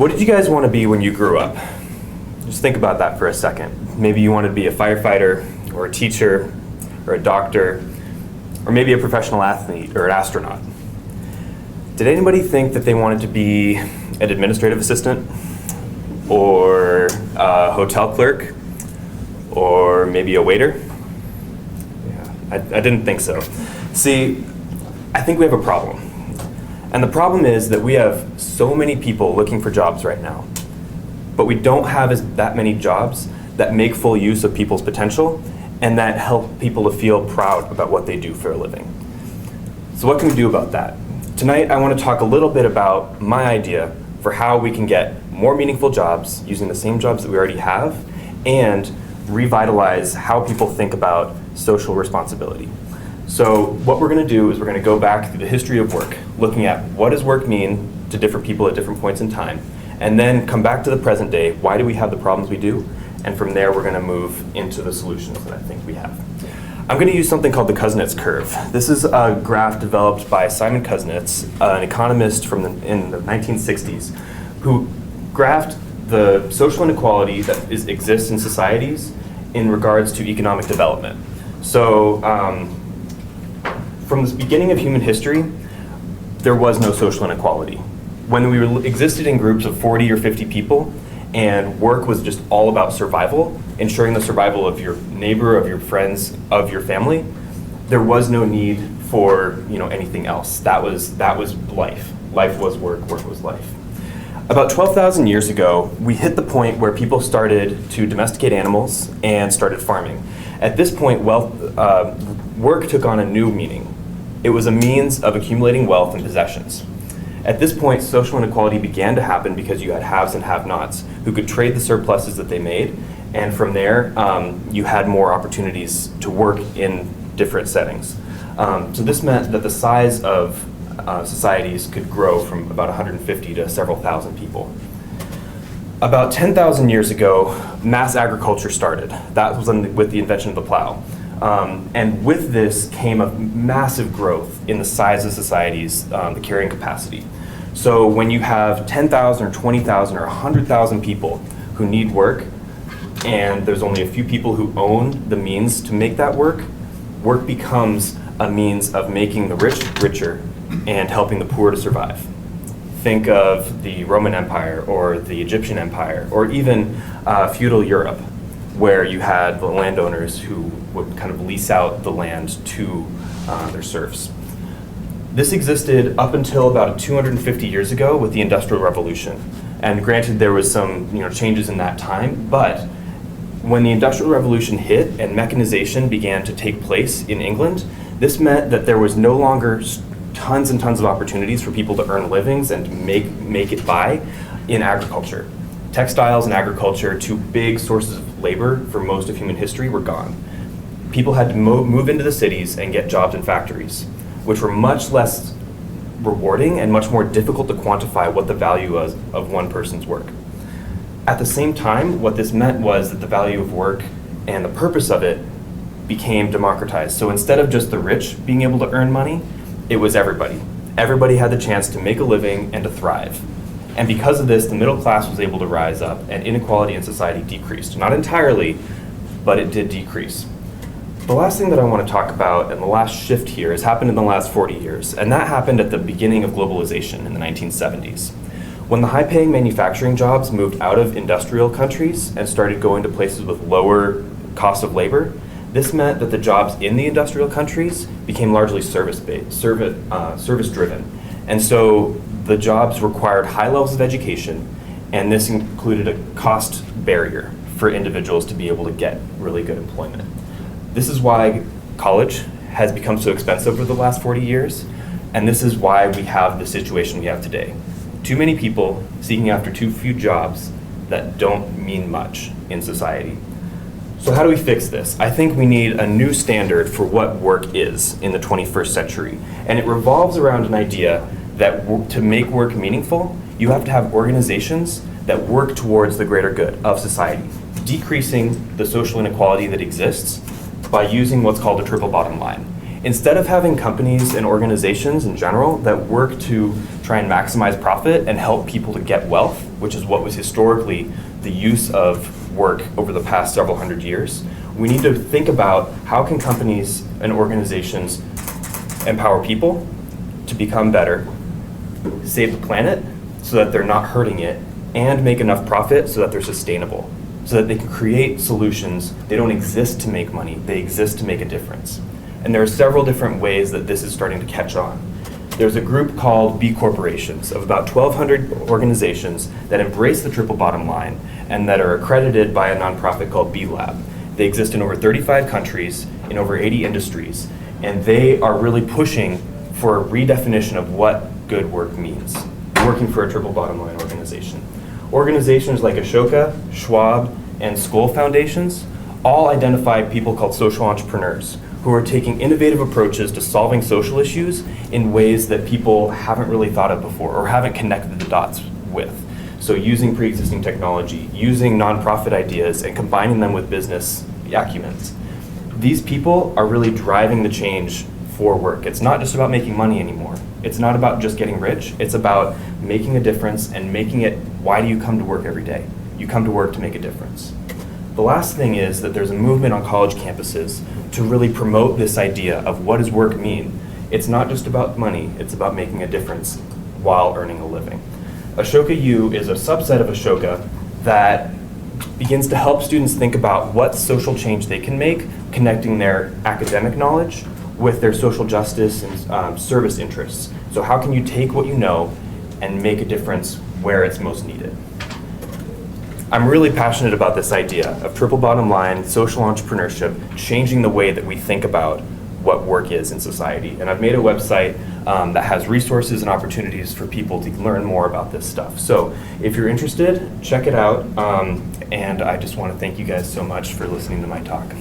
What did you guys want to be when you grew up? Just think about that for a second. Maybe you wanted to be a firefighter, or a teacher, or a doctor, or maybe a professional athlete or an astronaut. Did anybody think that they wanted to be an administrative assistant, or a hotel clerk, or maybe a waiter? Yeah, I didn't think so. See, I think we have a problem. And the problem is that we have so many people looking for jobs right now, but we don't have that many jobs that make full use of people's potential and that help people to feel proud about what they do for a living. So what can we do about that? Tonight I want to talk a little bit about my idea for how we can get more meaningful jobs using the same jobs that we already have and revitalize how people think about social responsibility. So what we're going to do is we're going to go back through the history of work, looking at what does work mean to different people at different points in time, and then come back to the present day. Why do we have the problems we do? And from there, we're going to move into the solutions that I think we have. I'm going to use something called the Kuznets curve. This is a graph developed by Simon Kuznets, an economist in the 1960s, who graphed the social inequality that exists in societies in regards to economic development. So from the beginning of human history, there was no social inequality. When we existed in groups of 40 or 50 people, and work was just all about survival, ensuring the survival of your neighbor, of your friends, of your family, there was no need for anything else. That was life. Life was work, work was life. About 12,000 years ago, we hit the point where people started to domesticate animals and started farming. At this point, work took on a new meaning. It was a means of accumulating wealth and possessions. At this point, social inequality began to happen because you had haves and have-nots who could trade the surpluses that they made, and from there, you had more opportunities to work in different settings. So this meant that the size of societies could grow from about 150 to several thousand people. About 10,000 years ago, mass agriculture started. That was with the invention of the plow. And with this came a massive growth in the size of societies, the carrying capacity. So when you have 10,000 or 20,000 or 100,000 people who need work, and there's only a few people who own the means to make that work, work becomes a means of making the rich richer and helping the poor to survive. Think of the Roman Empire or the Egyptian Empire or even feudal Europe, where you had the landowners who would kind of lease out the land to their serfs. This existed up until about 250 years ago with the Industrial Revolution. And granted, there was some changes in that time, but when the Industrial Revolution hit and mechanization began to take place in England, this meant that there was no longer tons and tons of opportunities for people to earn livings and to make it by in agriculture. Textiles and agriculture, two big sources of labor for most of human history, were gone. People had to move into the cities and get jobs in factories, which were much less rewarding and much more difficult to quantify what the value was of one person's work. At the same time, what this meant was that the value of work and the purpose of it became democratized. So instead of just the rich being able to earn money, it was everybody. Everybody had the chance to make a living and to thrive. And because of this, the middle class was able to rise up and inequality in society decreased. Not entirely, but it did decrease. The last thing that I want to talk about and the last shift here has happened in the last 40 years, and that happened at the beginning of globalization in the 1970s. When the high-paying manufacturing jobs moved out of industrial countries and started going to places with lower cost of labor, this meant that the jobs in the industrial countries became largely service-driven. And so the jobs required high levels of education, and this included a cost barrier for individuals to be able to get really good employment. This is why college has become so expensive over the last 40 years, and this is why we have the situation we have today. Too many people seeking after too few jobs that don't mean much in society. So how do we fix this? I think we need a new standard for what work is in the 21st century, and it revolves around an idea that to make work meaningful, you have to have organizations that work towards the greater good of society, decreasing the social inequality that exists by using what's called a triple bottom line. Instead of having companies and organizations in general that work to try and maximize profit and help people to get wealth, which is what was historically the use of work over the past several hundred years, we need to think about how can companies and organizations empower people to become better, save the planet so that they're not hurting it, and make enough profit so that they're sustainable, so that they can create solutions. They don't exist to make money, they exist to make a difference. And there are several different ways that this is starting to catch on. There's a group called B Corporations of about 1,200 organizations that embrace the triple bottom line and that are accredited by a nonprofit called B Lab. They exist in over 35 countries, in over 80 industries, and they are really pushing for a redefinition of what good work means, working for a triple bottom line organization. Organizations like Ashoka, Schwab, and Skoll Foundations all identify people called social entrepreneurs who are taking innovative approaches to solving social issues in ways that people haven't really thought of before or haven't connected the dots with. So using pre-existing technology, using nonprofit ideas, and combining them with business acumens. These people are really driving the change for work. It's not just about making money anymore. It's not about just getting rich. It's about making a difference and making it, why do you come to work every day? You come to work to make a difference. The last thing is that there's a movement on college campuses to really promote this idea of what does work mean. It's not just about money, it's about making a difference while earning a living. Ashoka U is a subset of Ashoka that begins to help students think about what social change they can make, connecting their academic knowledge with their social justice and service interests. So how can you take what you know and make a difference where it's most needed? I'm really passionate about this idea of triple bottom line, social entrepreneurship, changing the way that we think about what work is in society. And I've made a website that has resources and opportunities for people to learn more about this stuff. So if you're interested, check it out. And I just want to thank you guys so much for listening to my talk.